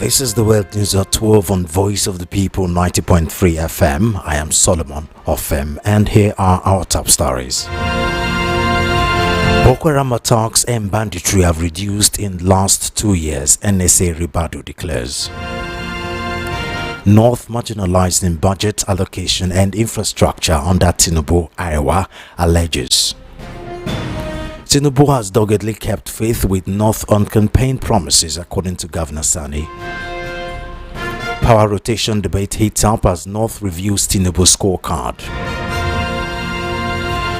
This is the World News at 12 on Voice of the People 90.3 FM. I am Solomon of and here are our top stories. Boko Haram attacks and banditry have reduced in last 2 years, NSA Ribadu declares. North marginalized in budget allocation and infrastructure under Tinubu, Iowa, alleges. Tinubu has doggedly kept faith with North on campaign promises, according to Governor Sani. Power rotation debate heats up as North reviews Tinubu scorecard.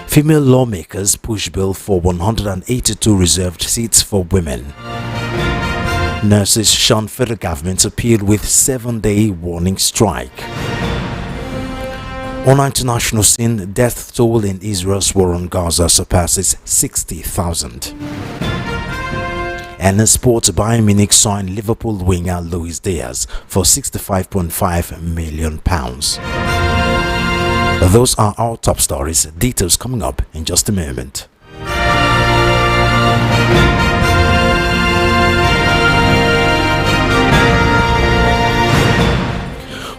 Female lawmakers push bill for 182 reserved seats for women. Nurses shun federal government's appeal with 7-day warning strike. On international scene, death toll in Israel's war on Gaza surpasses 60,000. And in sports, Bayern Munich signed Liverpool winger Luis Diaz for £65.5 million. Those are our top stories. Details coming up in just a moment.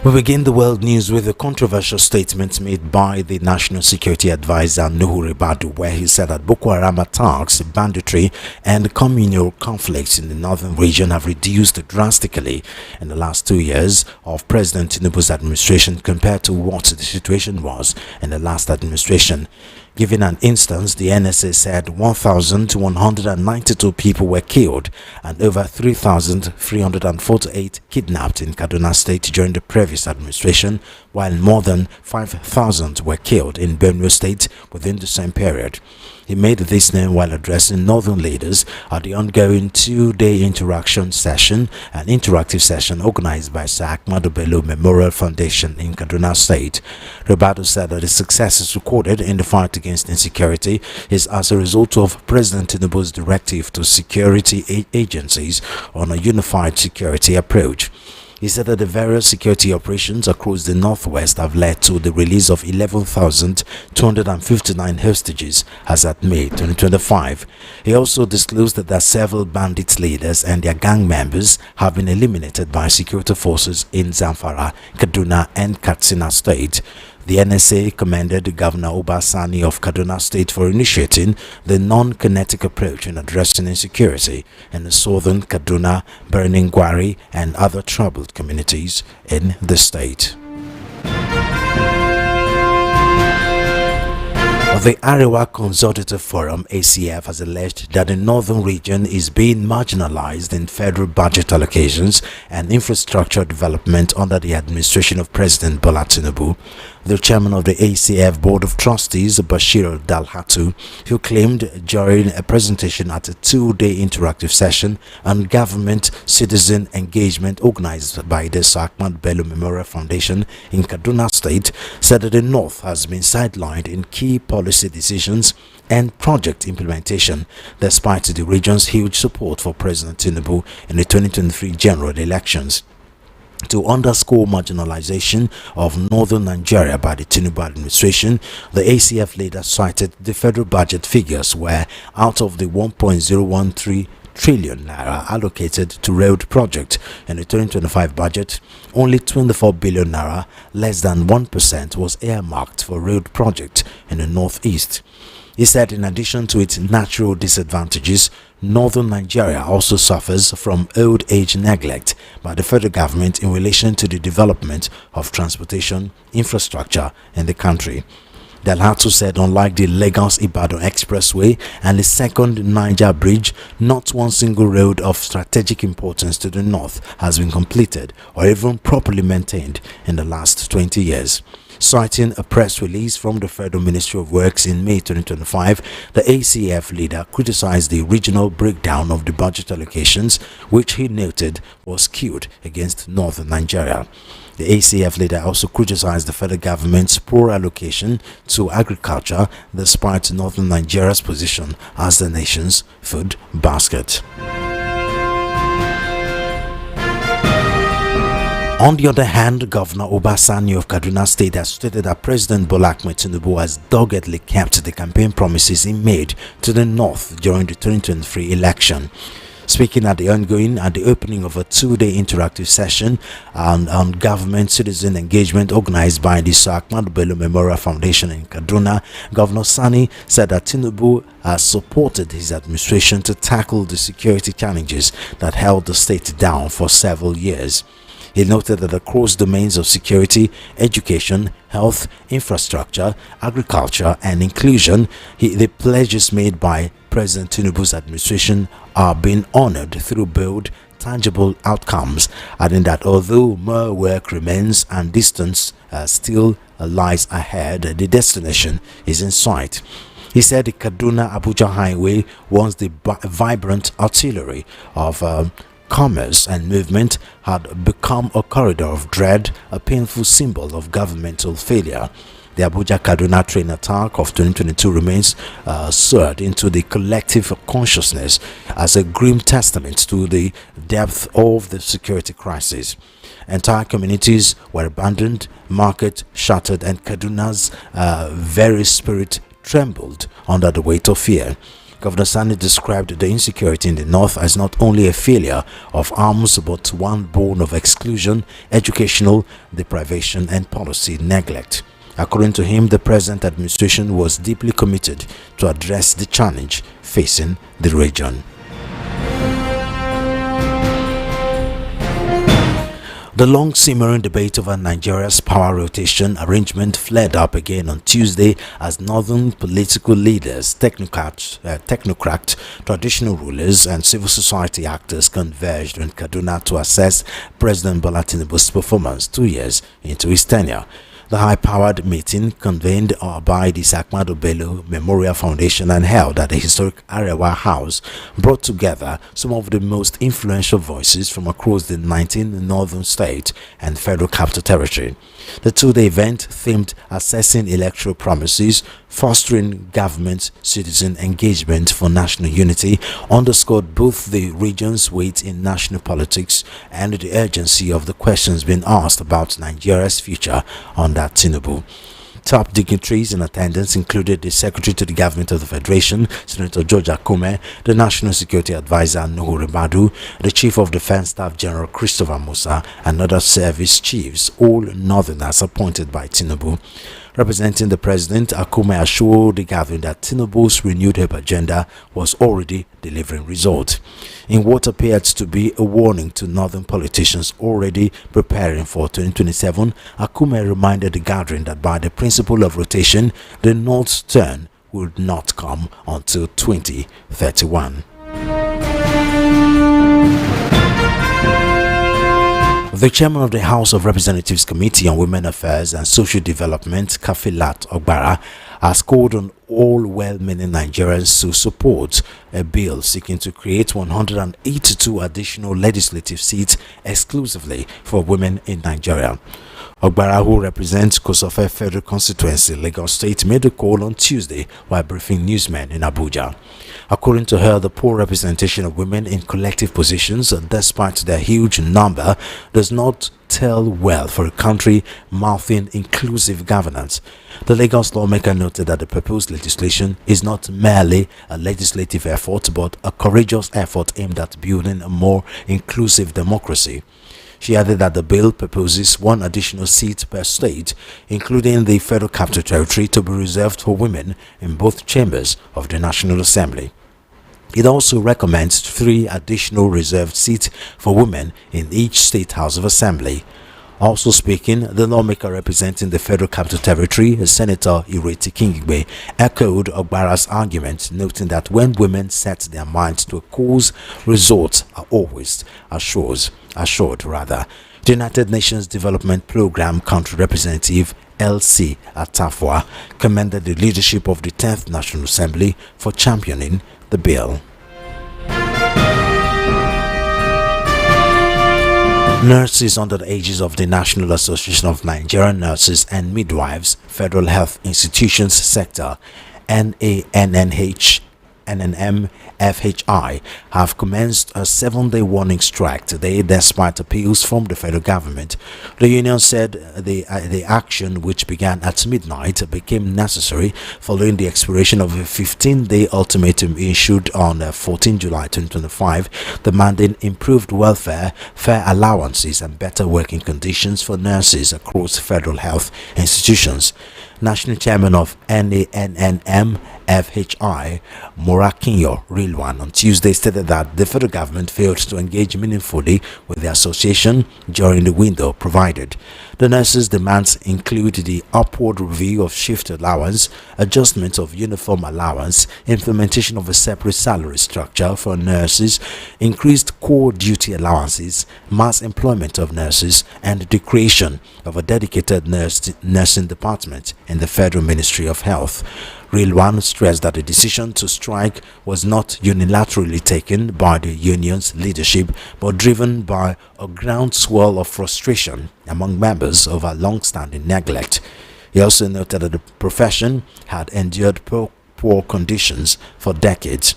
We begin the world news with a controversial statement made by the National Security Advisor Nuhu Ribadu, where he said that Boko Haram attacks, banditry and communal conflicts in the northern region have reduced drastically in the last 2 years of President Tinubu's administration compared to what the situation was in the last administration. Giving an instance, the NSA said 1,192 people were killed and over 3,348 kidnapped in Kaduna State during the previous administration, while more than 5,000 were killed in Benue State within the same period. He made this name while addressing northern leaders at the ongoing 2-day interaction session, an interactive session organized by Sir Ahmadu Bello Memorial Foundation in Kaduna State. Ribadu said that the successes recorded in the fight against insecurity is as a result of President Tinubu's directive to security agencies on a unified security approach. He said that the various security operations across the northwest have led to the release of 11,259 hostages as at May 2025. He also disclosed that several bandit leaders and their gang members have been eliminated by security forces in Zamfara, Kaduna and Katsina State. The NSA commended Governor Sani of Kaduna State for initiating the non-kinetic approach in addressing insecurity in the southern Kaduna, Gwari and other troubled communities in the state. The Arewa Consultative Forum (ACF) has alleged that the northern region is being marginalized in federal budget allocations and infrastructure development under the administration of President Bola Tinubu. The chairman of the ACF Board of Trustees, Bashir Dalhatu, who claimed during a presentation at a 2-day interactive session on government-citizen engagement organized by the Sir Ahmadu Bello Memorial Foundation in Kaduna State, said that the North has been sidelined in key policy decisions and project implementation, despite the region's huge support for President Tinubu in the 2023 general elections. To underscore marginalization of northern Nigeria by the Tinubu administration, the ACF leader cited the federal budget figures where out of the 1.013 trillion naira allocated to road project in the 2025 budget, only 24 billion naira, less than 1%, was earmarked for road project in the northeast. He said in addition to its natural disadvantages, northern Nigeria also suffers from old age neglect by the federal government in relation to the development of transportation infrastructure in the country. Dalhatu said unlike the Lagos-Ibadan Expressway and the second Niger Bridge, not one single road of strategic importance to the north has been completed or even properly maintained in the last 20 years. Citing a press release from the Federal Ministry of Works in May 2025, the ACF leader criticized the regional breakdown of the budget allocations, which he noted was skewed against northern Nigeria. The ACF leader also criticized the federal government's poor allocation to agriculture, despite northern Nigeria's position as the nation's food basket. On the other hand, Governor Sani of Kaduna State has stated that President Bola Tinubu has doggedly kept the campaign promises he made to the north during the 2023 election. Speaking at the ongoing and the opening of a two-day interactive session on government-citizen engagement organized by the Sir Ahmadu Bello Memorial Foundation in Kaduna, Governor Sani said that Tinubu has supported his administration to tackle the security challenges that held the state down for several years. He noted that across domains of security, education, health, infrastructure, agriculture, and inclusion, the pledges made by President Tinubu's administration are being honored through bold, tangible outcomes, adding that although more work remains and distance still lies ahead, the destination is in sight. He said the Kaduna-Abuja highway, once the vibrant artillery of commerce and movement, had become a corridor of dread, a painful symbol of governmental failure. The Abuja-Kaduna train attack of 2022 remains seared into the collective consciousness as a grim testament to the depth of the security crisis. Entire communities were abandoned, market shattered, and Kaduna's very spirit trembled under the weight of fear. Governor Sani described the insecurity in the north as not only a failure of arms but one born of exclusion, educational deprivation, and policy neglect. According to him, the present administration was deeply committed to address the challenge facing the region. The long-simmering debate over Nigeria's power rotation arrangement flared up again on Tuesday as northern political leaders, technocrats, traditional rulers, and civil society actors converged in Kaduna to assess President Bola Tinubu's performance 2 years into his tenure. The high-powered meeting, convened by the Sir Ahmadu Bello Memorial Foundation and held at the historic Arewa House, brought together some of the most influential voices from across the 19 northern states and Federal Capital Territory. The two-day event, themed Assessing Electoral Promises, Fostering Government-Citizen Engagement for National Unity, underscored both the region's weight in national politics and the urgency of the questions being asked about Nigeria's future under Tinubu. Top dignitaries in attendance included the Secretary to the Government of the Federation, Senator George Akume, the National Security Advisor, Ribadu, the Chief of Defense Staff General Christopher Musa, and other service chiefs, all northerners appointed by Tinubu. Representing the president, Akume assured the gathering that Tinubu's renewed hope agenda was already delivering results. In what appeared to be a warning to northern politicians already preparing for 2027, Akume reminded the gathering that by the principle of rotation, the North's turn would not come until 2031. The chairman of the House of Representatives Committee on Women Affairs and Social Development, Kafilat Ogbara, has called on all well-meaning Nigerians to support a bill seeking to create 182 additional legislative seats exclusively for women in Nigeria. Ogbara, who represents Kosofe Federal Constituency, Lagos State, made the call on Tuesday while briefing newsmen in Abuja. According to her, the poor representation of women in collective positions, despite their huge number, does not tell well for a country mouthing inclusive governance. The Lagos lawmaker noted that the proposed legislation is not merely a legislative effort but a courageous effort aimed at building a more inclusive democracy. She added that the bill proposes one additional seat per state, including the Federal Capital Territory, to be reserved for women in both chambers of the National Assembly. It also recommends 3 additional reserved seats for women in each state House of Assembly. Also speaking, the lawmaker representing the Federal Capital Territory, Senator Ireti Kingigbe, echoed Ogbara's argument, noting that when women set their minds to a cause, results are always assured. The United Nations Development Programme Country Representative LC Atafwa commended the leadership of the 10th National Assembly for championing the bill. Nurses under the aegis of the National Association of Nigerian Nurses and Midwives, Federal Health Institutions Sector, NANNH, NNM FHI have commenced a 7-day warning strike today despite appeals from the federal government. The union said the action, which began at midnight, became necessary following the expiration of a 15-day ultimatum issued on 14 July 2025 demanding improved welfare, fair allowances and better working conditions for nurses across federal health institutions. National Chairman of NANNM FHI, Morakinyo Rilwan, on Tuesday stated that the federal government failed to engage meaningfully with the association during the window provided. The nurses' demands include the upward review of shift allowance, adjustment of uniform allowance, implementation of a separate salary structure for nurses, increased core duty allowances, mass employment of nurses, and the creation of a dedicated nursing department in the Federal Ministry of Health. Rilwan stressed that the decision to strike was not unilaterally taken by the union's leadership but driven by a groundswell of frustration among members over long-standing neglect. He also noted that the profession had endured poor conditions for decades.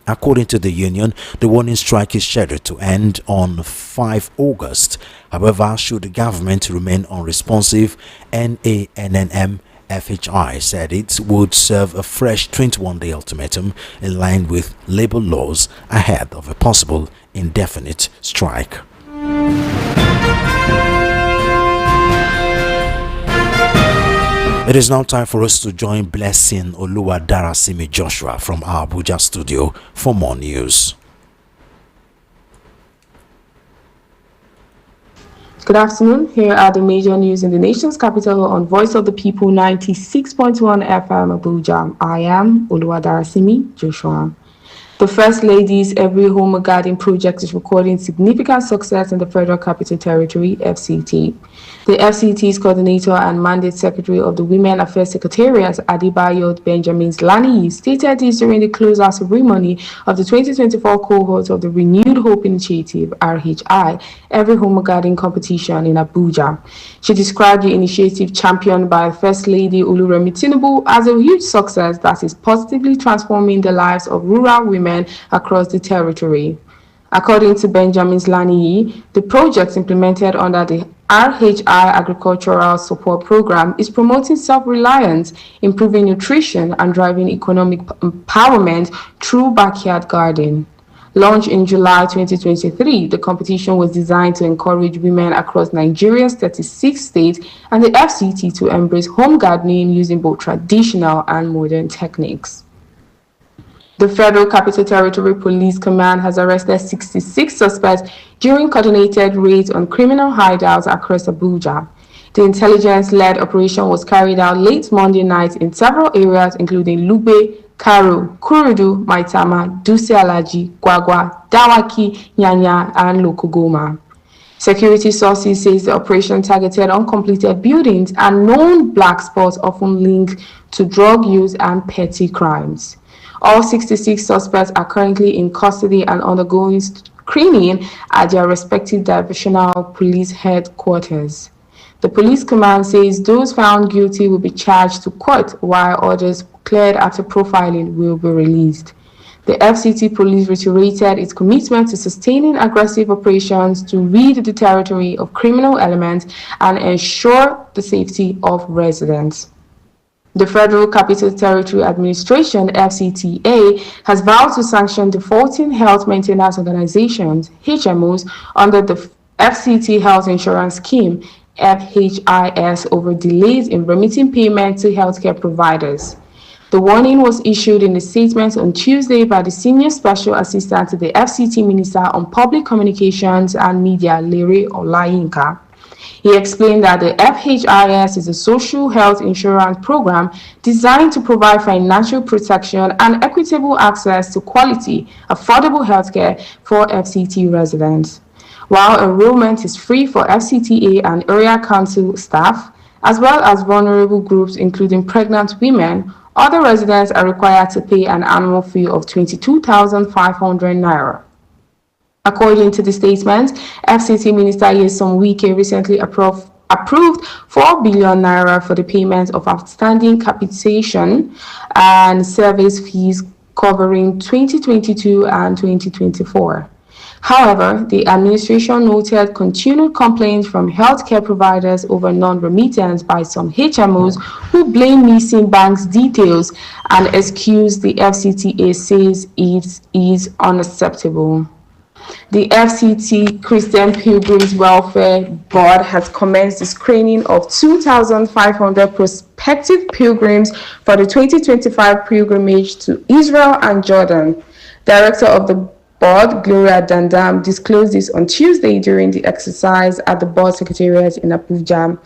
According to the union, the warning strike is scheduled to end on 5 August. However, should the government remain unresponsive, NANNM FHI said it would serve a fresh 21-day ultimatum in line with labor laws ahead of a possible indefinite strike. It is now time for us to join Blessing Oluwadarasimi Joshua from our Abuja studio for more news. Good afternoon. Here are the major news in the nation's capital on Voice of the People 96.1 FM Abuja. I am Oluwadarasimi Joshua. The First Lady's Every Home Garden project is recording significant success in the Federal Capital Territory, FCT. The FCT's coordinator and mandate secretary of the Women Affairs Secretariat, Adebayo Benjamin Lani, stated this during the closeout ceremony of the 2024 cohort of the Renewed Hope Initiative, RHI, Every Home Garden competition in Abuja. She described the initiative championed by First Lady Oluremi Tinubu as a huge success that is positively transforming the lives of rural women across the territory. According to Benjamin Lani, the project implemented under the RHI Agricultural Support Program is promoting self-reliance, improving nutrition, and driving economic empowerment through backyard gardening. Launched in July 2023, the competition was designed to encourage women across Nigeria's 36 states and the FCT to embrace home gardening using both traditional and modern techniques. The Federal Capital Territory Police Command has arrested 66 suspects during coordinated raids on criminal hideouts across Abuja. The intelligence-led operation was carried out late Monday night in several areas including Lugbe, Karu, Kurudu, Maitama, Duse Alaji, Gwagwa, Dawaki, Nyanya, and Lokogoma. Security sources say the operation targeted uncompleted buildings and known black spots often linked to drug use and petty crimes. All 66 suspects are currently in custody and undergoing screening at their respective divisional police headquarters. The police command says those found guilty will be charged to court, while others cleared after profiling will be released. The FCT police reiterated its commitment to sustaining aggressive operations to rid the territory of criminal elements and ensure the safety of residents. The Federal Capital Territory Administration, FCTA, has vowed to sanction defaulting health maintenance organizations, HMOs, under the FCT Health Insurance Scheme, FHIS, over delays in remitting payment to healthcare providers. The warning was issued in a statement on Tuesday by the Senior Special Assistant to the FCT Minister on Public Communications and Media, Lere Olayinka. He explained that the FHIS is a social health insurance program designed to provide financial protection and equitable access to quality, affordable healthcare for FCT residents. While enrollment is free for FCTA and area council staff, as well as vulnerable groups including pregnant women, other residents are required to pay an annual fee of 22,500 naira. According to the statement, FCT Minister Nyesom Wike recently approved 4 billion naira for the payment of outstanding capitation and service fees covering 2022 and 2024. However, the administration noted continued complaints from healthcare providers over non-remittance by some HMOs who blame missing banks' details and excuse the FCTA says it is unacceptable. The FCT Christian Pilgrims Welfare Board has commenced the screening of 2,500 prospective pilgrims for the 2025 pilgrimage to Israel and Jordan. Director of the board, Gloria Dandam, disclosed this on Tuesday during the exercise at the board secretariat in Abuja.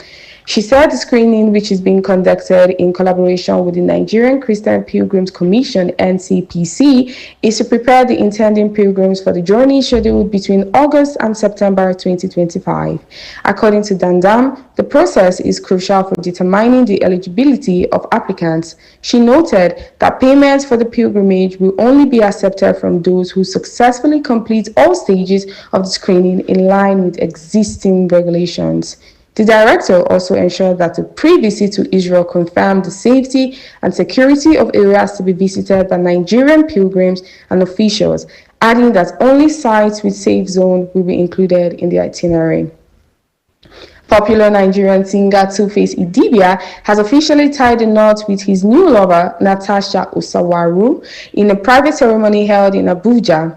She said the screening, which is being conducted in collaboration with the Nigerian Christian Pilgrims Commission, NCPC, is to prepare the intending pilgrims for the journey scheduled between August and September 2025. According to Dandam, the process is crucial for determining the eligibility of applicants. She noted that payments for the pilgrimage will only be accepted from those who successfully complete all stages of the screening in line with existing regulations. The director also ensured that the pre-visit to Israel confirmed the safety and security of areas to be visited by Nigerian pilgrims and officials, adding that only sites with safe zone will be included in the itinerary. Popular Nigerian singer Two-Face Idibia has officially tied the knot with his new lover, Natasha Osawaru, in a private ceremony held in Abuja.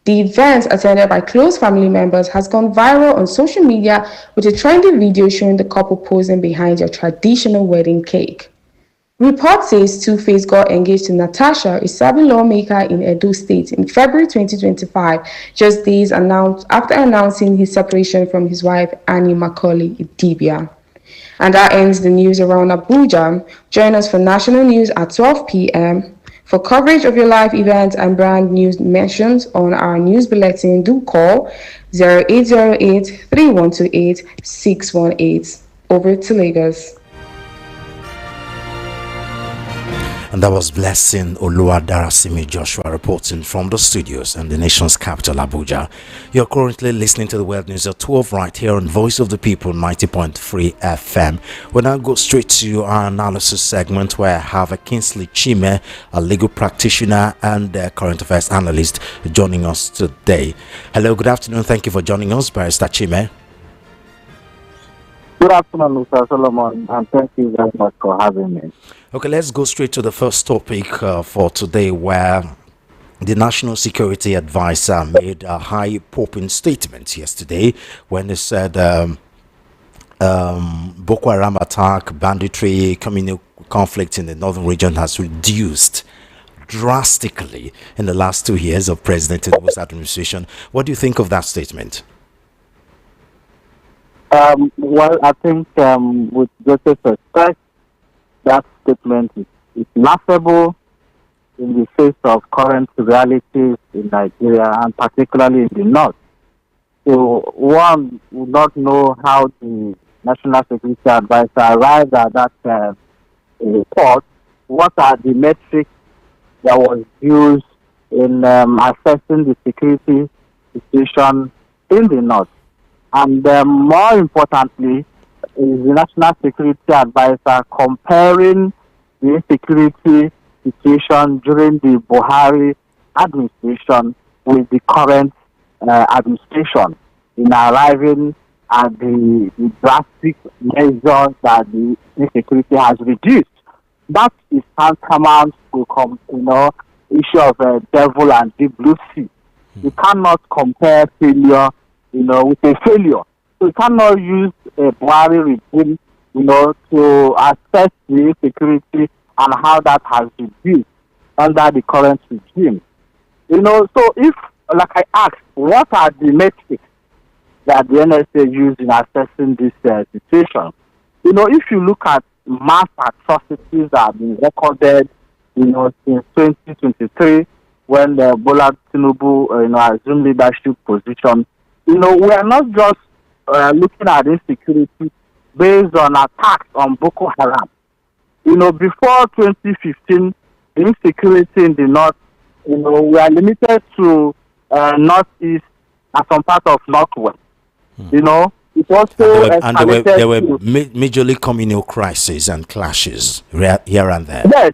The event, attended by close family members, has gone viral on social media with a trendy video showing the couple posing behind their traditional wedding cake. Report says Two-Face got engaged to Natasha, a serving lawmaker in Edo State, in February 2025, just days after announcing his separation from his wife, Annie Macaulay Idibia. And that ends the news around Abuja. Join us for national news at 12 p.m. For coverage of your live events and brand news mentions on our news bulletin, do call 0808-3128-618. Over to Lagos. And that was Blessing Oluwadarasimi Joshua reporting from the studios in the nation's capital, Abuja. You're currently listening to the World News at 12 right here on Voice of the People 90.3 FM. We'll now go straight to our analysis segment where I have a Kingsley Chime, a legal practitioner and a current affairs analyst, joining us today. Hello, good afternoon. Thank you for joining us, Barrister Chime. Good afternoon, Mr. Solomon, and thank you very much for having me. Okay, let's go straight to the first topic for today, where the National Security Advisor made a high-popping statement yesterday when they said Boko Haram attack, banditry, communal conflict in the northern region has reduced drastically in the last 2 years of President Tinubu's administration. What do you think of that statement? Well, I think with greatest respect, that statement is laughable in the face of current realities in Nigeria and particularly in the north. So one would not know how the National Security Advisor arrived at that report. What are the metrics that was used in assessing the security situation in the north? And more importantly, is the National Security Advisor comparing the insecurity situation during the Buhari administration with the current administration in arriving at the drastic measures that the insecurity has reduced. That is tantamount to issue of devil and deep blue sea. You cannot compare failure with a failure. So you cannot use a Buhari regime, to assess the insecurity and how that has reduced under the current regime. So if, like I asked, what are the metrics that the NSA used in assessing this situation? If you look at mass atrocities that have been recorded, since 2023, when Bola Tinubu, assumed leadership position, we are not just looking at insecurity based on attacks on Boko Haram. Before 2015, the insecurity in the north, we are limited to northeast and some part of northwest. It also there were majorly communal crises and clashes here and there. Yes.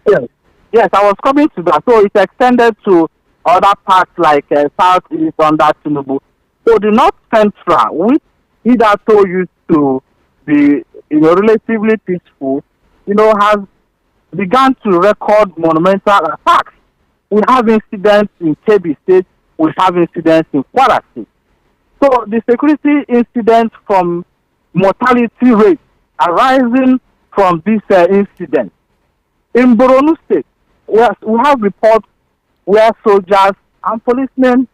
Yes, I was coming to that. So it extended to other parts like Southeast under Tinubu. So the North Central, which hitherto used to be, relatively peaceful, has begun to record monumental attacks. We have incidents in Kebbi State. We have incidents in Kwara State. So the security incidents from mortality rates arising from this incident. In Borno State, we have reports where soldiers and policemen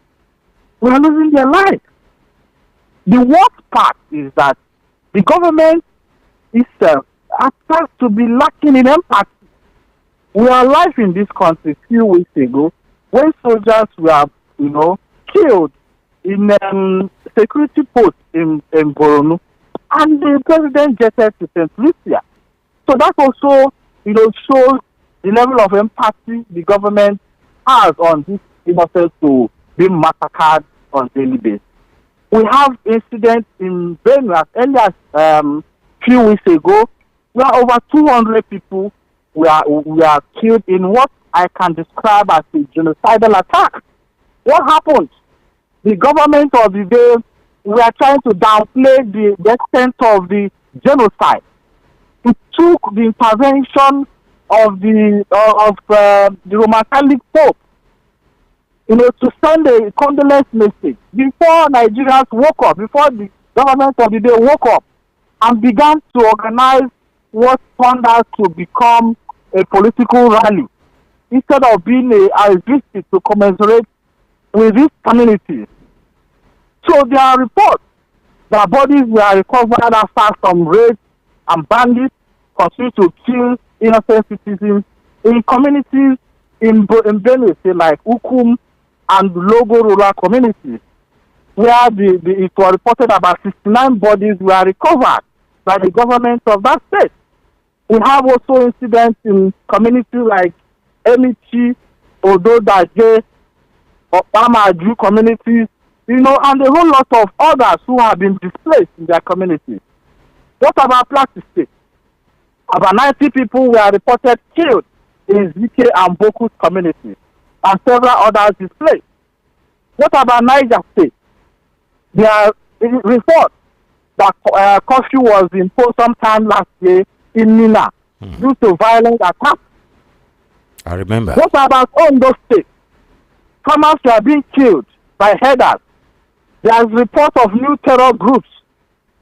were losing their lives. The worst part is that the government itself appears to be lacking in empathy. We are alive in this country a few weeks ago when soldiers were, killed in security posts in Borno, and the president jetted to St. Lucia. So that also, shows the level of empathy the government has on these innocents to be massacred on daily basis. We have incidents in Benue as early as few weeks ago, where over 200 people were killed in what I can describe as a genocidal attack. What happened? The government of the day were trying to downplay the extent of the genocide. It took the intervention of the Roman Catholic Pope, to send a condolence message before Nigerians woke up, before the government of the day woke up and began to organize what turned out to become a political rally instead of being a visit to commiserate with these communities. So there are reports that bodies were recovered after some raids and bandits continue to kill innocent citizens in communities in Benue State like Ukum and Logo rural communities, where it was reported about 69 bodies were recovered by the government of that state. We have also incidents in communities like Emichi, Ododaje, Opamaju communities, and a whole lot of others who have been displaced in their communities. What about Plateau State? About 90 people were reported killed in ZK and Boko's communities, and several others displaced. What about Niger State? There are reports that curfew was imposed sometime last year in Mina due to violent attacks. I remember. What about Ondo State? Farmers were being killed by herders. There is report of new terror groups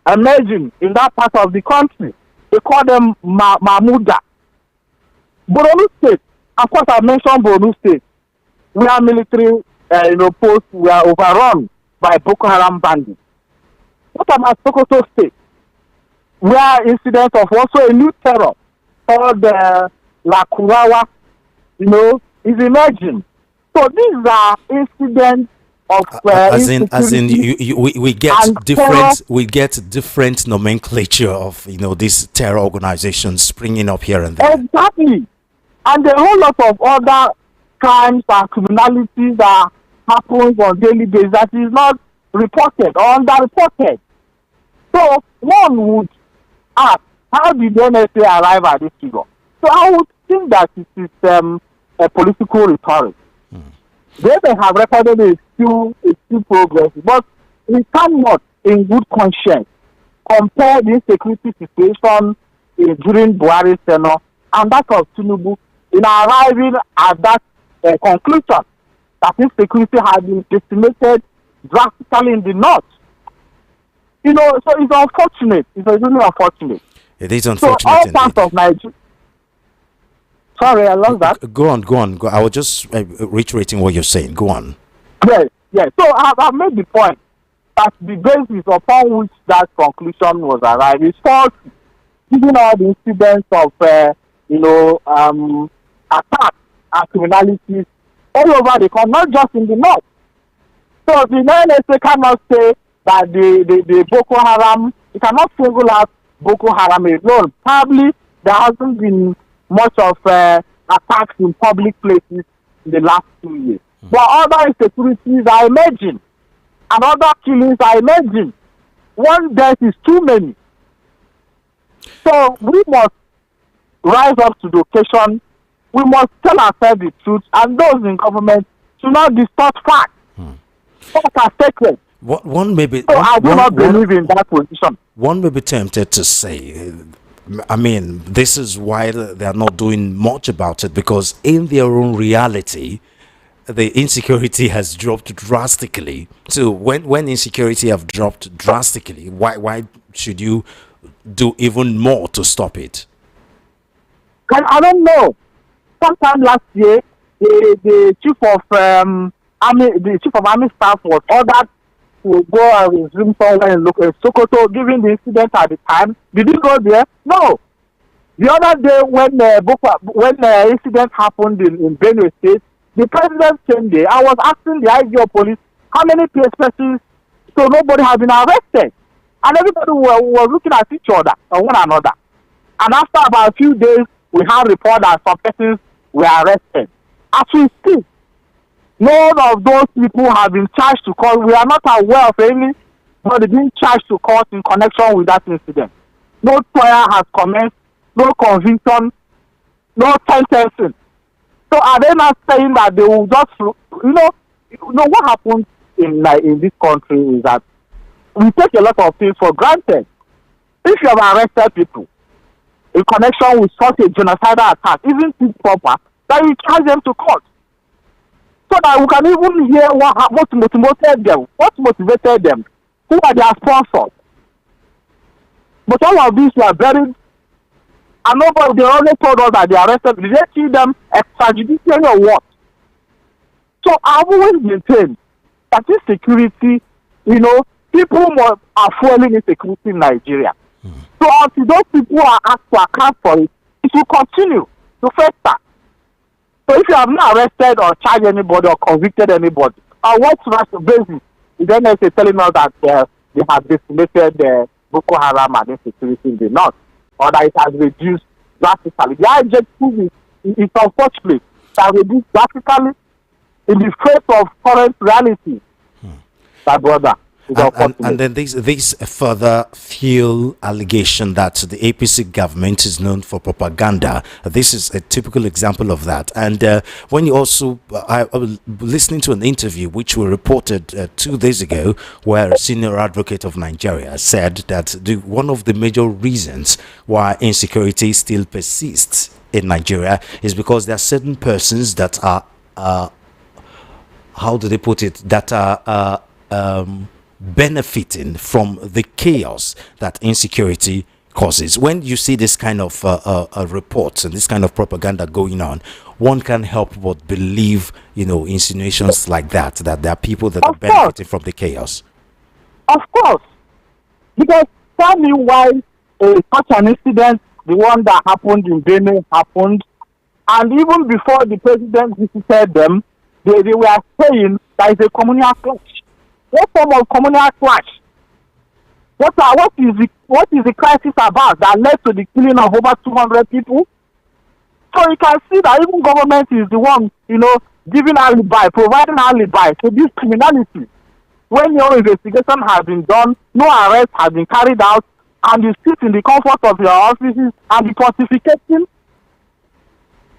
emerging in that part of the country. They call them Mahmuda. Borno State, of course I mentioned Borno State, where military posts were overrun by Boko Haram bandits. What about Sokoto State, where incidents of also a new terror called La Kurawa, is emerging. So these are incidents of we get different nomenclature of these terror organizations springing up here and there. Exactly, and a whole lot of other crimes and criminality that happens on daily basis that is not reported or underreported. So one would ask, how did the NSA arrive at this figure? So I would think that it is a political rhetoric. They may have recorded a few progress, but we cannot, in good conscience, compare the security situation during Buhari's tenure and that of Tinubu in arriving at that conclusion that insecurity has been decimated drastically in the north. So it's unfortunate. It's really unfortunate. It is unfortunate. So all parts of Nigeria. Sorry, I lost that. Go on. I was just reiterating what you're saying. Go on. Yes. So I've made the point that the basis upon which that conclusion was arrived is false, given all the incidents of, attacks and criminalities all over the country, not just in the north. So the NSA cannot say that the Boko Haram, it cannot single out Boko Haram alone. Probably there hasn't been much of attacks in public places in the last 2 years. But other insecurities are emerging, and other killings are emerging. One death is too many. So we must rise up to the occasion We must tell ourselves the truth, and those in government should not distort facts. Facts are sacred. One may be. So I do not believe in that position. One may be tempted to say, I mean, this is why they are not doing much about it, because in their own reality, the insecurity has dropped drastically. So when insecurity have dropped drastically, why should you do even more to stop it? I don't know. Sometime last year, the chief of army staff was ordered to go and resume somewhere in Sokoto, given the incident at the time. Did he go there? No. The other day, when the incident happened in Benue State, the president came there. I was asking the IG of police how many persons, so nobody had been arrested, and everybody was looking at each other and one another. And after about a few days, we had report that some persons were arrested. As we speak, none of those people have been charged to court. We are not aware of any, but they've been charged to court in connection with that incident. No trial has commenced, no conviction, no sentencing. So are they not saying that they will just, what happens in this country is that we take a lot of things for granted. If you have arrested people in connection with such a genocidal attack, isn't it proper that you charge them to court? So that we can even hear what motivated them, who are their sponsors. But all of these were buried, and nobody, they only told us that they arrested. Did they kill them extrajudicially or what? So I've always maintained that insecurity, people are fueling insecurity in Nigeria. So until those people are asked to account for it, it will continue to fester. So if you have not arrested or charged anybody or convicted anybody, on what rational basis is NSA telling us that they have decimated Boko Haram and insecurity in the north, or that it has reduced drastically? The objective is unfortunately that reduced drastically in the face of current reality. My brother. And then this further fuel allegation that the APC government is known for propaganda. This is a typical example of that. And when you also, I was listening to an interview which we reported 2 days ago, where a senior advocate of Nigeria said that one of the major reasons why insecurity still persists in Nigeria is because there are certain persons that are, how do they put it, that are benefiting from the chaos that insecurity causes. When you see this kind of reports and this kind of propaganda going on, one can't help but believe, insinuations like that there are people that are benefiting from the chaos. Of course. Because tell me why such an incident, the one that happened in Benin, happened, and even before the president visited them, they were saying that it's a communal clash. What form of communal clash? What is the crisis about that led to the killing of over 200 people? So you can see that even government is the one, giving alibi, providing alibi to this criminality. When no investigation has been done, no arrest has been carried out, and you sit in the comfort of your offices and be pontificating.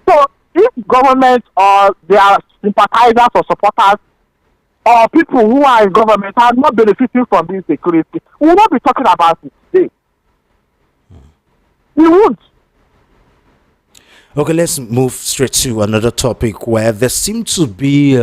So if government or their sympathizers or supporters or people who are in government are not benefiting from this security, we will not be talking about it today. We would. Okay, let's move straight to another topic where there seem to be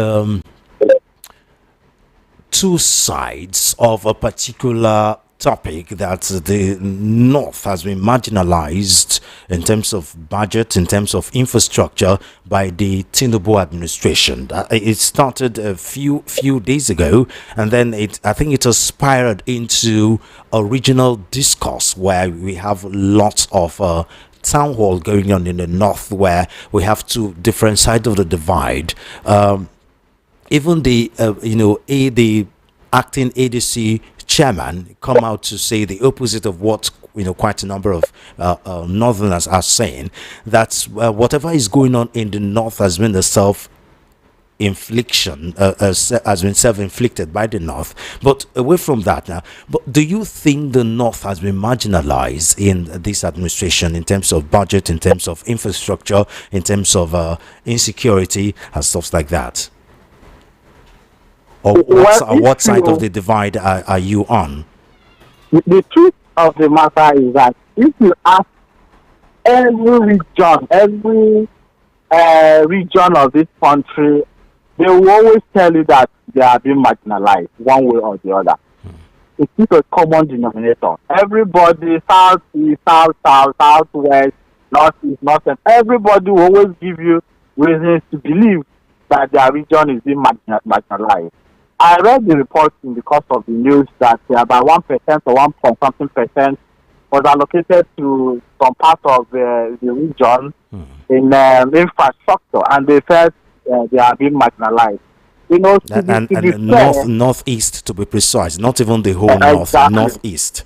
two sides of a particular topic, that the North has been marginalized in terms of budget, in terms of infrastructure by the Tinubu administration. It started a few days ago, and then I think it has spiraled into a regional discourse where we have lots of town hall going on in the North, where we have two different sides of the divide. Even the the acting ADC chairman come out to say the opposite of what quite a number of northerners are saying, that whatever is going on in the North has been a infliction has been self-inflicted by the North. But away from that now, but do you think the North has been marginalized in this administration in terms of budget, in terms of infrastructure, in terms of insecurity and stuff like that? Or what side of the divide are you on? The truth of the matter is that if you ask every region of this country, they will always tell you that they are being marginalized one way or the other. It is a common denominator. Everybody, south, east, south, west, north, east, north, and everybody will always give you reasons to believe that their region is being marginalized. I read the report in the course of the news that about 1% or 1.something% was allocated to some part of the region in infrastructure, and they felt they are being marginalized. You know, northeast to be precise, not even the whole north, northeast.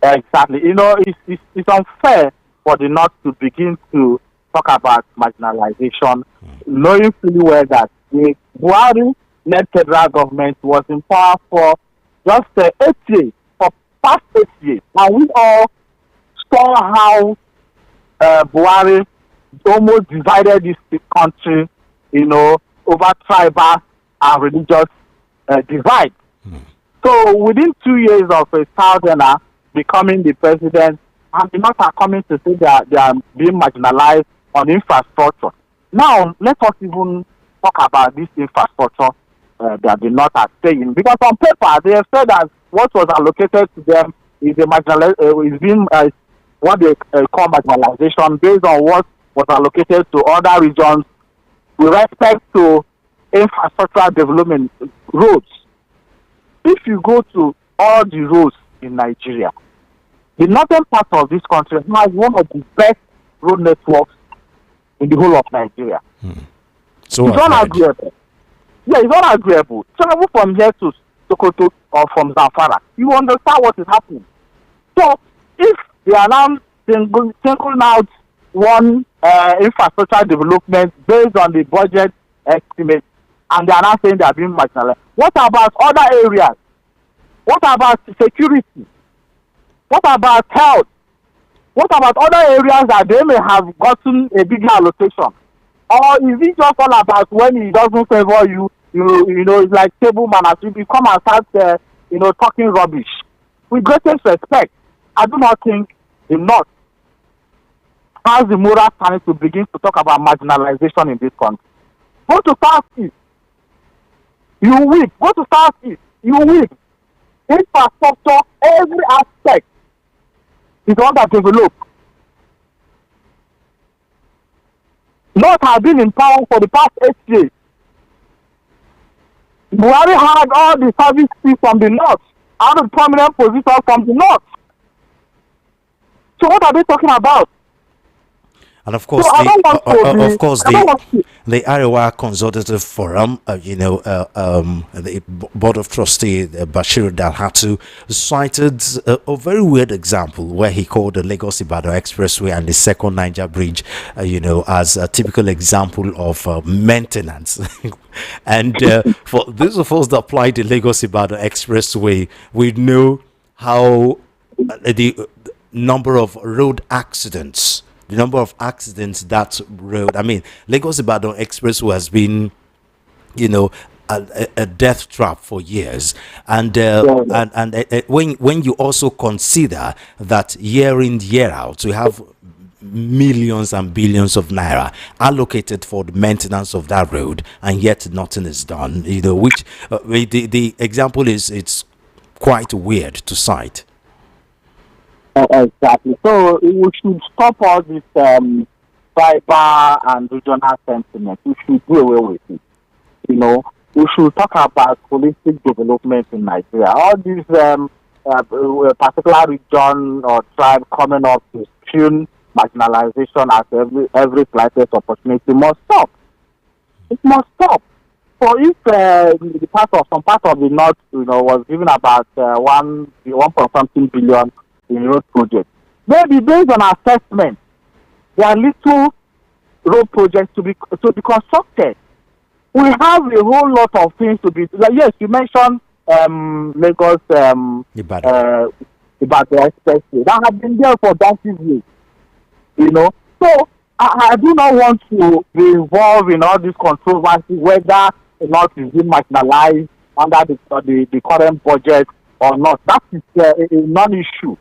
Exactly. You know, it's unfair for the North to begin to talk about marginalization, knowing fully well that the Buhari-led federal government was in power for just 8 years, for past 8 years. And we all saw how Buhari almost divided this country, you know, over tribal and religious divide. So within 2 years of a Southerner becoming the president, and the North are coming to say that they are being marginalized on infrastructure. Now, let us even talk about this infrastructure that the North are saying. Because on paper, they have said that what was allocated to them is what they call marginalization based on what was allocated to other regions with respect to infrastructural development roads. If you go to all the roads in Nigeria, the northern part of this country has one of the best road networks in the whole of Nigeria. So it's unagreeable. Yeah, it's unagreeable. Travel from here to Sokoto or from Zamfara, you understand what is happening. So if they are now singling out one infrastructure development based on the budget estimate, and they are now saying they are being marginalized, what about other areas? What about security? What about health? What about other areas that they may have gotten a bigger allocation? Or is it just all about when it doesn't favor you, you know, it's like table manners. You come and start, talking rubbish. With greatest respect, I do not think the North has the moral standing to begin to talk about marginalization in this country. Go to Southeast, you weep. Go to Southeast, you weep. Infrastructure, every aspect is underdeveloped. North has been in power for the past 8 years. Buhari had all the services from the North, all the prominent positions from the North. So what are they talking about? And of course, the Arewa Consultative Forum, the Board of Trustee Bashir Dalhatu cited a very weird example where he called the Lagos-Ibadan Expressway and the Second Niger Bridge, as a typical example of maintenance. And for those of us that apply the Lagos-Ibadan Expressway, we know how the number of road accidents. The number of accidents that road, Lagos-Ibadan Expressway has been, a death trap for years. And when you also consider that year in, year out, we have millions and billions of naira allocated for the maintenance of that road, and yet nothing is done, which the example is, it's quite weird to cite. Exactly. So we should stop all this tribal and regional sentiment. We should do away with it. We should talk about holistic development in Nigeria. All these particular region or tribe coming up to tune marginalization as every slightest opportunity must stop. It must stop. So if some part of the North, was given about 1.something billion in road projects, maybe based on assessment, there are little road projects to be constructed. we have a whole lot of things to be. Like, yes, you mentioned Lagos, Ibadan Expressway that have been there for donkey's years. You know, so I do not want to be involved in all this controversy whether or not is being marginalized under the current budget or not. That is a non-issue.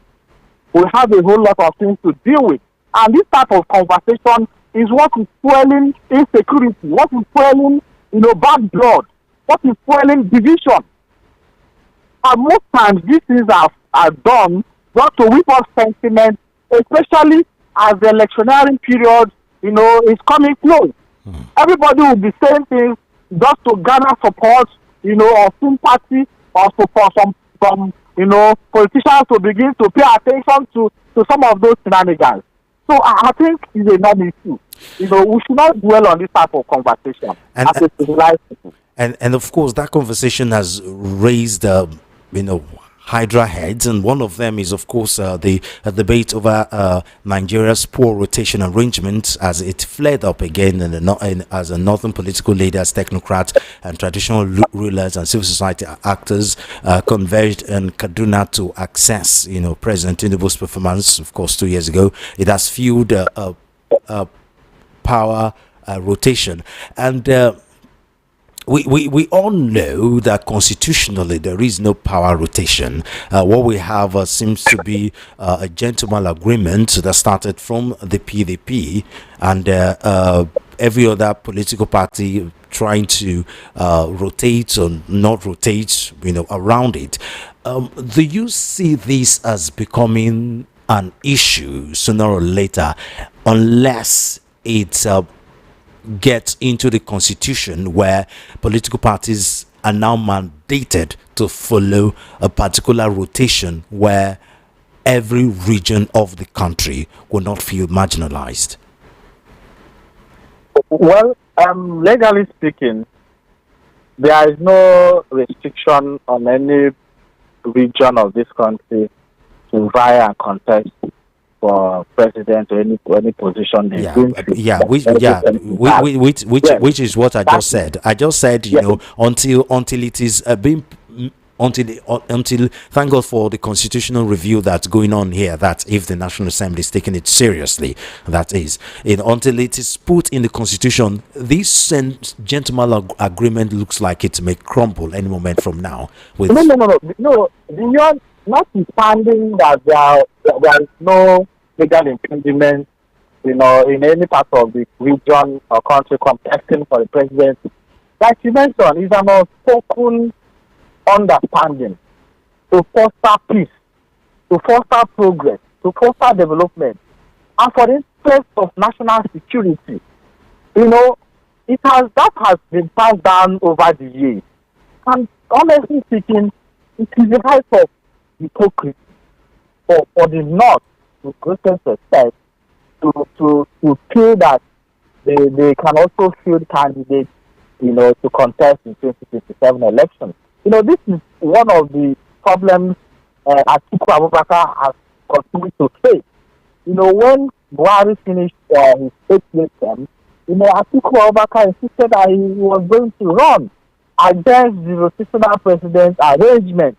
We have a whole lot of things to deal with, and this type of conversation is what is fueling insecurity, what is fueling, bad blood, what is fueling division. And most times these things are done just to whip up sentiment, especially as the electioneering period, is coming close. Everybody will be saying things just to garner support, or sympathy, or for some politicians to begin to pay attention to some of those shenanigans. So I think it's a non-issue. We should not dwell on this type of conversation as a civilized people. And of course, that conversation has raised, Hydra heads, and one of them is, of course, the debate over Nigeria's poor rotation arrangement as it flared up again as a northern political leaders, technocrats, and traditional rulers and civil society actors converged in Kaduna to access, President Tinubu's performance. Of course, 2 years ago, it has fueled power rotation, and we all know that constitutionally there is no power rotation. What we have seems to be a gentleman agreement that started from the PDP and every other political party trying to rotate or not rotate, around it. Do you see this as becoming an issue sooner or later, unless it's get into the constitution where political parties are now mandated to follow a particular rotation where every region of the country will not feel marginalized? Well, legally speaking, there is no restriction on any region of this country to vie and contest for president or any position they which is what I just said. I just said, until it is being until thank God for the constitutional review that's going on here, that if the National Assembly is taking it seriously, that is, until it is put in the constitution, this gentleman agreement looks like it may crumble any moment from now. With No. Beyond notwithstanding that there is no legal impediment, in any part of the region or country contesting for the presidency. Like you mentioned, is an unspoken understanding to foster peace, to foster progress, to foster development, and for the interest of national security. That has been passed down over the years. And honestly speaking, it is the height of hypocrisy for the North, with greatest respect, to feel that they can also field candidates, to contest in 2027 elections. This is one of the problems Atiku Abubakar has continued to face. When Buhari finished his 8-year term, Atiku Abubakar insisted that he was going to run against the rotational president's arrangement.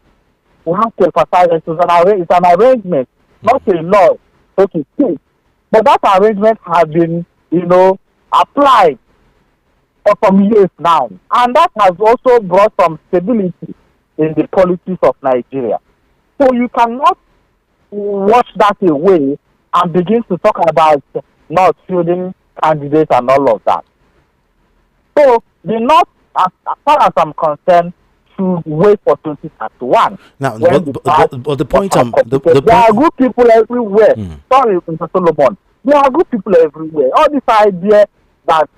We have to emphasize it's an arrangement, not a law, so to speak. But that arrangement has been, applied for some years now. And that has also brought some stability in the politics of Nigeria. So you cannot watch that away and begin to talk about not fielding candidates and all of that. So the North, as far as I'm concerned, should wait for 2031. Now, but the point there are good people everywhere. Sorry, Mr. Solomon. There are good people everywhere. All this idea that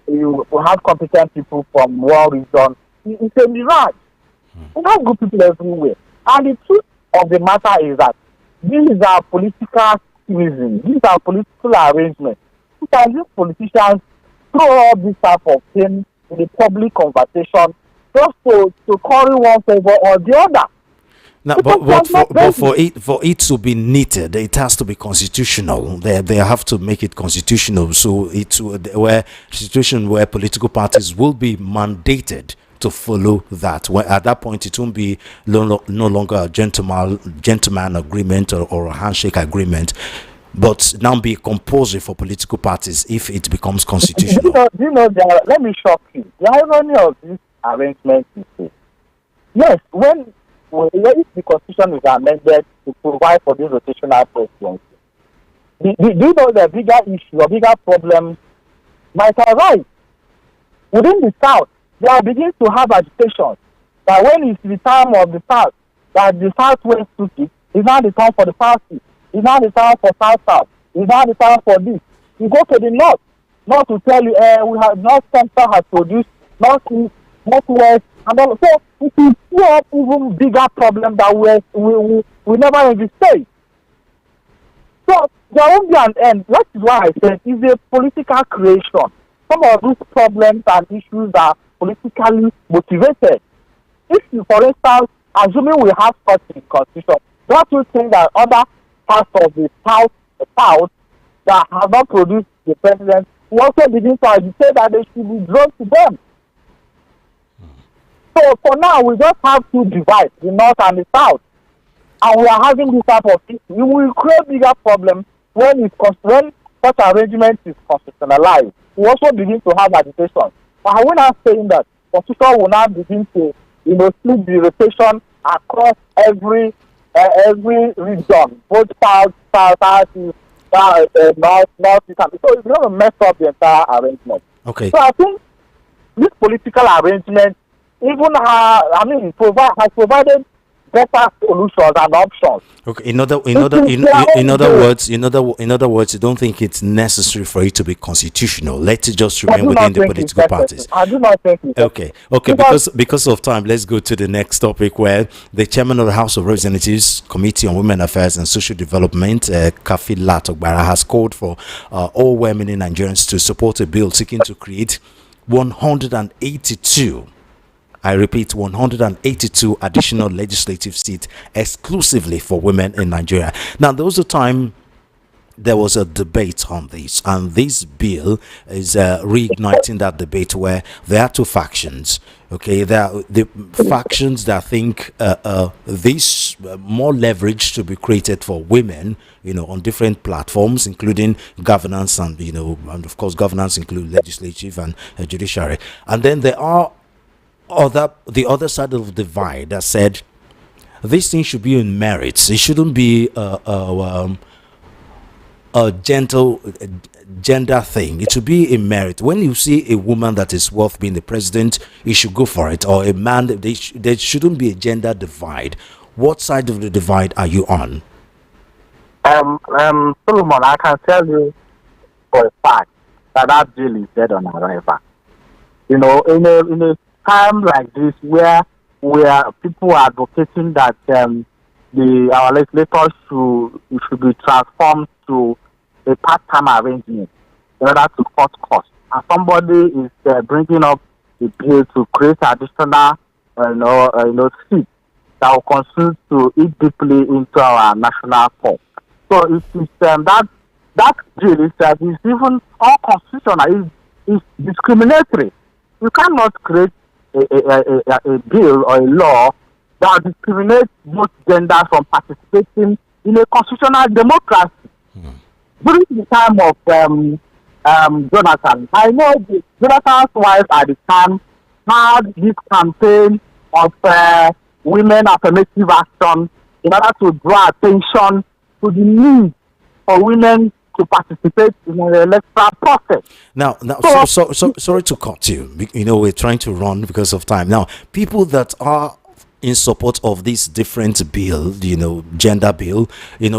you have competent people from one region, it's a mirage. We have good people everywhere. And the truth of the matter is that these are political reasons. These are political arrangements. Because these politicians throw up this type of thing in the public conversation just to curry one favor or the other. Now, Because they are not but ready. for it to be needed, it has to be constitutional. They have to make it constitutional. So it's where situation where political parties will be mandated to follow that. When at that point, it won't be no longer a gentleman agreement or a handshake agreement, but now be compulsory for political parties if it becomes constitutional. Let me shock you. The irony of this arrangement is this. Yes, if the constitution is amended to provide for this rotational presidency, do you know the bigger issue or bigger problem might arise within the South? They are beginning to have agitation that when it's the time of the South, that the Southwest took it, it's not the time for the Southeast, it's not the time for South, it's not the time for this. You go to the North, not to tell you, we have North Central has produced Northeast, Northwest, and all. So it is still even bigger problem that we never envisaged. So there won't be an end. That is why I said it's a political creation. Some of these problems and issues are politically motivated. If you, for instance, assuming we have such a constitution, don't you think that other parts of the South that have not produced the president will also begin to agitate that they should be drawn to them? So for now, we just have two divides, the North and the South. And we are having this type of thing. We will create bigger problems when such arrangement is constitutionalized. We also begin to have agitation. But we're not saying that constitution will now begin to, split the rotation across every region, both south, east, north, east. So it's going to mess up the entire arrangement. Okay. So I think this political arrangement has provided better solutions and options. Okay. In other words, you don't think it's necessary for it to be constitutional. Let it just remain within the political parties. I do not think it's Okay. Because of time, let's go to the next topic, where the chairman of the House of Representatives Committee on Women Affairs and Social Development, Kafi Latogbara, has called for all women in Nigerians to support a bill seeking to create 182. I repeat, 182 additional legislative seats exclusively for women in Nigeria. Now, there was a time there was a debate on this, and this bill is reigniting that debate, where there are two factions. Okay, there are the factions that think this more leverage to be created for women, on different platforms, including governance, and and of course governance include legislative and judiciary. And then there are the other side of the divide that said this thing should be in merits. It shouldn't be a gentle gender thing. It should be a merit. When you see a woman that is worth being the president, you should go for it. Or a man, there shouldn't be a gender divide. What side of the divide are you on? Solomon, I can tell you for a fact that bill is dead on arrival. In a time like this, where people are advocating that our legislators should be transformed to a part-time arrangement in order to cut costs, and somebody is bringing up a bill to create additional seats that will continue to eat deeply into our national core. So it is that bill is even unconstitutional. Is discriminatory. You cannot create a bill or a law that discriminates both genders from participating in a constitutional democracy. During the time of Jonathan, I know Jonathan's wife at the time had this campaign of women affirmative action in order to draw attention to the need for women to participate in the electoral process. Now, so sorry to cut you. We're trying to run because of time. Now, people that are in support of this different bill, gender bill,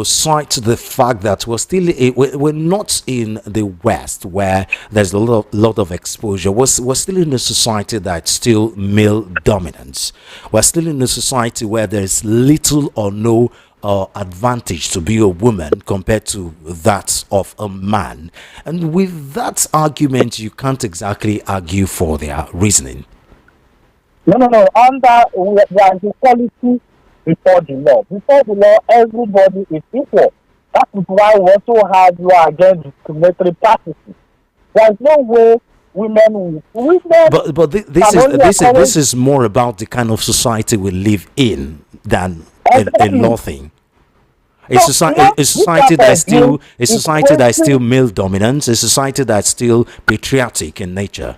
cite the fact that we're not in the West, where there's a lot of exposure. We're still in a society that's still male dominance. We're still in a society where there's little or no advantage to be a woman compared to that of a man. And with that argument, you can't exactly argue for their reasoning. No. Under there is equality before the law. Before the law, everybody is equal. That is why we also have law against discriminatory practices. There is no way women This is more about the kind of society we live in than a law thing. A society that is still male dominant, a society that's still patriotic in nature.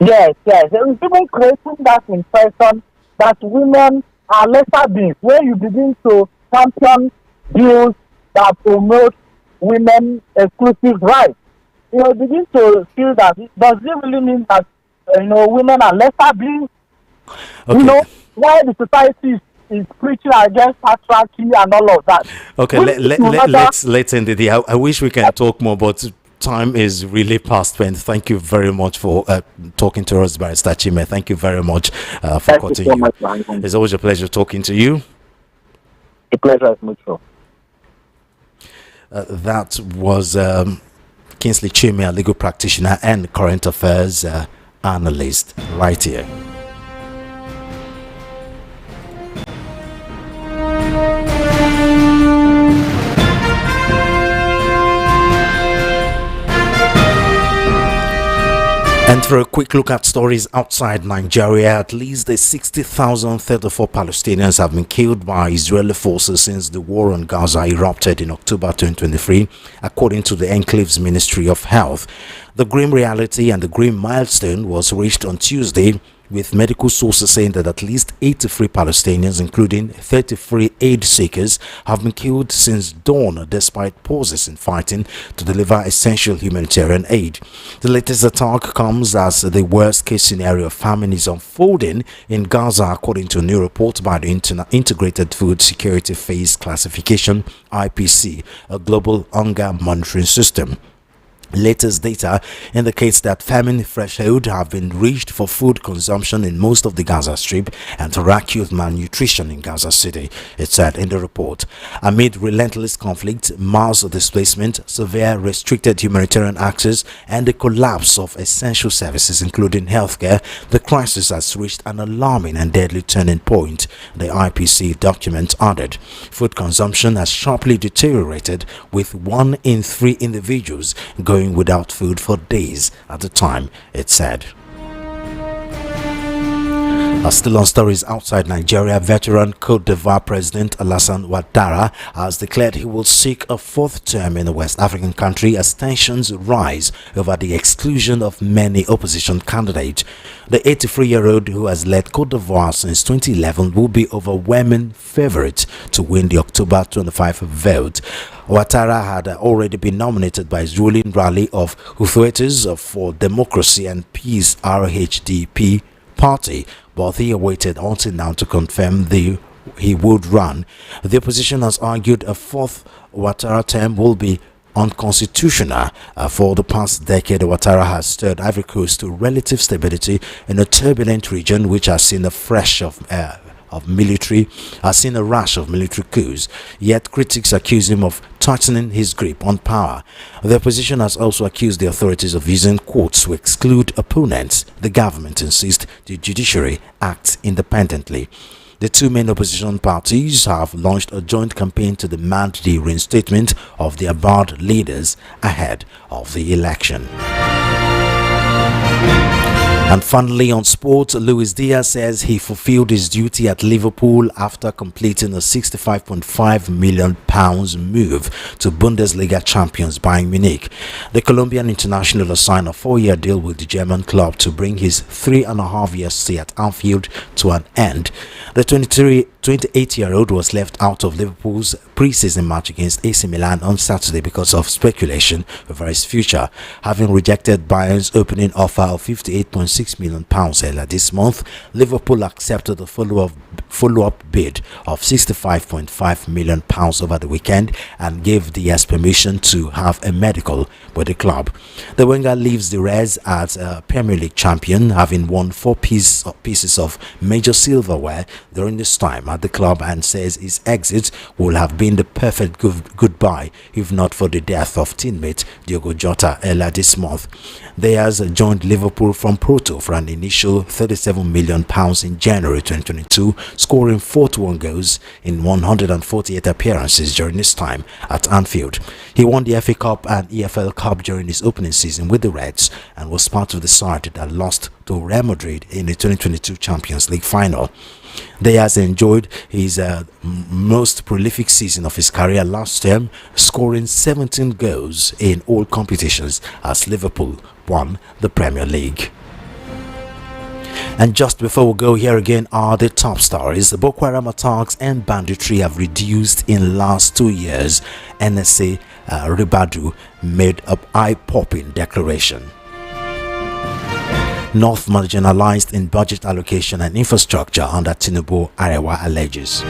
Yes. There is even creating that impression that women are lesser beings. When you begin to champion bills that promote women exclusive rights, you begin to feel that does it really mean that women are lesser beings? Okay. Why the society is preaching against patriarchy and all of that. Okay, let's end it here. I wish we can talk more, but time is really past spent. Thank you very much for talking to us, Barrister Chime. Thank you very much for continuing. It's always a pleasure talking to you. The pleasure is mutual. That was Kingsley Chime, a legal practitioner and current affairs analyst, right here. And for a quick look at stories outside Nigeria, at least 60,034 Palestinians have been killed by Israeli forces since the war on Gaza erupted in October 2023, according to the Enclave's Ministry of Health. The grim reality and the grim milestone was reached on Tuesday, with medical sources saying that at least 83 Palestinians, including 33 aid seekers, have been killed since dawn, despite pauses in fighting to deliver essential humanitarian aid. The latest attack comes as the worst-case scenario of famine is unfolding in Gaza, according to a new report by the Integrated Food Security Phase Classification (IPC), a global hunger monitoring system. Latest data indicates that famine thresholds have been reached for food consumption in most of the Gaza Strip and for acute malnutrition in Gaza City, it said in the report. Amid relentless conflict, mass displacement, severe restricted humanitarian access, and the collapse of essential services including healthcare, the crisis has reached an alarming and deadly turning point, the IPC document added. Food consumption has sharply deteriorated, with 1 in 3 individuals going without food for days at a time, it said. Still on stories outside Nigeria, veteran Cote d'Ivoire President Alassane Ouattara has declared he will seek a 4th term in the West African country as tensions rise over the exclusion of many opposition candidates. The 83-year-old, who has led Cote d'Ivoire since 2011, will be overwhelming favorite to win the October 25 vote. Ouattara had already been nominated by his ruling rally of Authorities for Democracy and Peace (RHDP) party, but he awaited until now to confirm he would run. The opposition has argued a 4th Ouattara term will be unconstitutional. For the past decade, Ouattara has stirred Ivory Coast to relative stability in a turbulent region which has seen a rash of military coups, yet critics accuse him of tightening his grip on power. The opposition has also accused the authorities of using courts to exclude opponents. The government insists the judiciary acts independently. The two main opposition parties have launched a joint campaign to demand the reinstatement of their barred leaders ahead of the election. And finally, on sports, Luis Diaz says he fulfilled his duty at Liverpool after completing a £65.5 million move to Bundesliga champions Bayern Munich. The Colombian international has signed a 4-year deal with the German club to bring his 3.5-year stay at Anfield to an end. The 28-year-old was left out of Liverpool's pre-season match against AC Milan on Saturday because of speculation over his future. Having rejected Bayern's opening offer of £58.6 million earlier this month, Liverpool accepted a follow-up bid of £65.5 million over the weekend and gave Diaz permission to have a medical with the club. The winger leaves the Reds as a Premier League champion, having won 4 pieces of major silverware during this time at the club, and says his exit will have been been the perfect goodbye if not for the death of teammate Diogo Jota earlier this month. They has joined Liverpool from Porto for an initial £37 million in January 2022, scoring 41 goals in 148 appearances during his time at Anfield. He won the FA Cup and EFL Cup during his opening season with the Reds and was part of the side that lost to Real Madrid in the 2022 Champions League final. They has enjoyed his most prolific season of his career last term, scoring 17 goals in all competitions as Liverpool won the Premier League. And just before we go, here again are the top stories. The Boko Haram attacks and banditry have reduced in last 2 years. NSA Ribadu made a eye-popping declaration. North marginalized in budget allocation and infrastructure under Tinubu, Arewa alleges.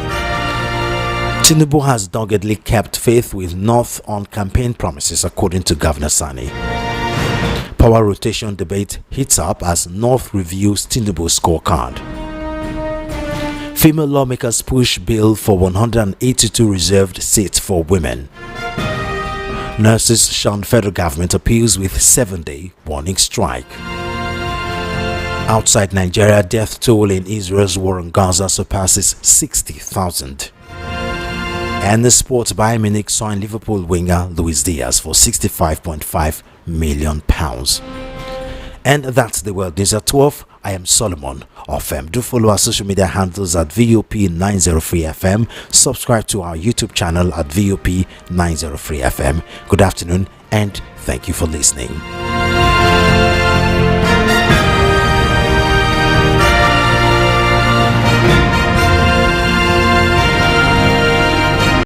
Tinubu has doggedly kept faith with North on campaign promises, according to Governor Sani. Power rotation debate heats up as North reviews Tinubu's scorecard. Female lawmakers push bill for 182 reserved seats for women. Nurses shun federal government appeals with 7-day warning strike. Outside Nigeria, death toll in Israel's war on Gaza surpasses 60,000. And the sports, Bayern Munich signed Liverpool winger Luis Diaz for £65.5 million. And that's the world news at 12. I am Solomon of Do follow our social media handles at VOP903FM. Subscribe to our YouTube channel at VOP903FM. Good afternoon and thank you for listening.